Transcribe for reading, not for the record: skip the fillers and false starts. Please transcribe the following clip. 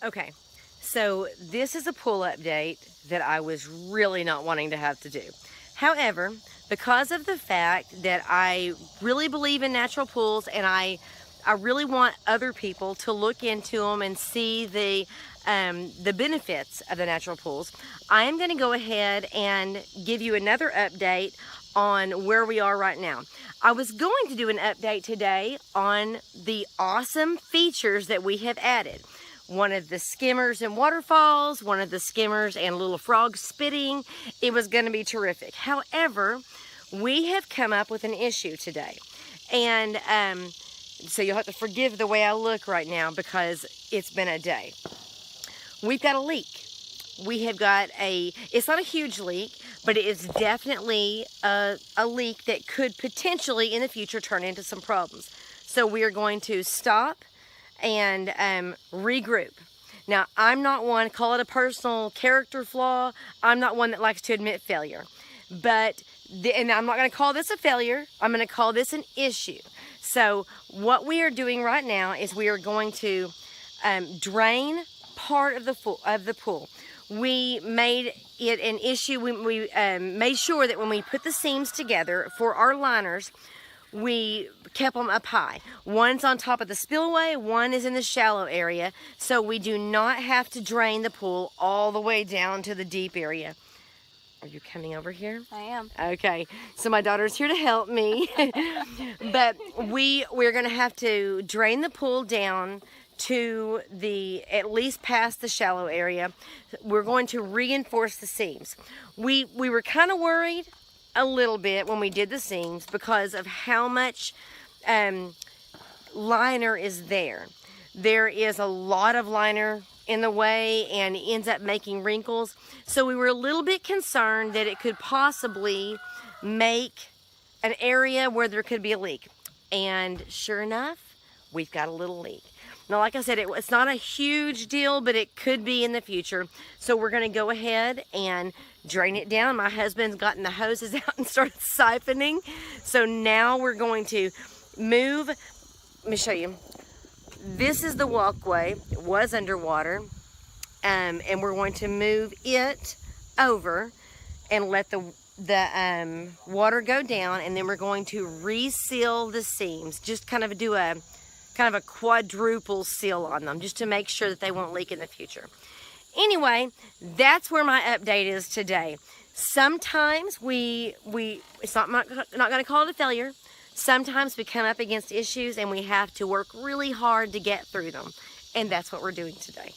Okay, so this is a pool update that I was really not wanting to have to do. However, because of the fact that I really believe in natural pools and I really want other people to look into them and see the benefits of the natural pools, I am going to go ahead and give you another update on where we are right now. I was going to do an update today on the awesome features that we have added. One of the skimmers and waterfalls, one of the skimmers and little frogs spitting. It was going to be terrific. However, we have come up with an issue today. And so you'll have to forgive the way I look right now because it's been a day. We've got a leak. We have got it's not a huge leak, but it is definitely a leak that could potentially in the future turn into some problems. So we are going to stop and regroup. Now, I'm not one, call it a personal character flaw. I'm not one that likes to admit failure. But, and I'm not going to call this a failure. I'm going to call this an issue. So what we are doing right now is we are going to drain part of the pool. We made it an issue. We made sure that when we put the seams together for our liners, we kept them up high. One's on top of the spillway, one is in the shallow area, so we do not have to drain the pool all the way down to the deep area. Are you coming over here? I am. Okay, so my daughter's here to help me. But we're gonna have to drain the pool down to at least past the shallow area. We're going to reinforce the seams. We were kind of worried a little bit when we did the seams because of how much liner is there. There is a lot of liner in the way and it ends up making wrinkles. So we were a little bit concerned that it could possibly make an area where there could be a leak. And sure enough, we've got a little leak. Now, like I said, it's not a huge deal, but it could be in the future. So we're going to go ahead and drain it down. My husband's gotten the hoses out and started siphoning. So now we're going to move. Let me show you. This is the walkway. It was underwater. And we're going to move it over and let the water go down. And then we're going to reseal the seams. Just kind of do a quadruple seal on them just to make sure that they won't leak in the future. Anyway, that's where my update is today. Sometimes it's not going to call it a failure. Sometimes we come up against issues and we have to work really hard to get through them. And that's what we're doing today.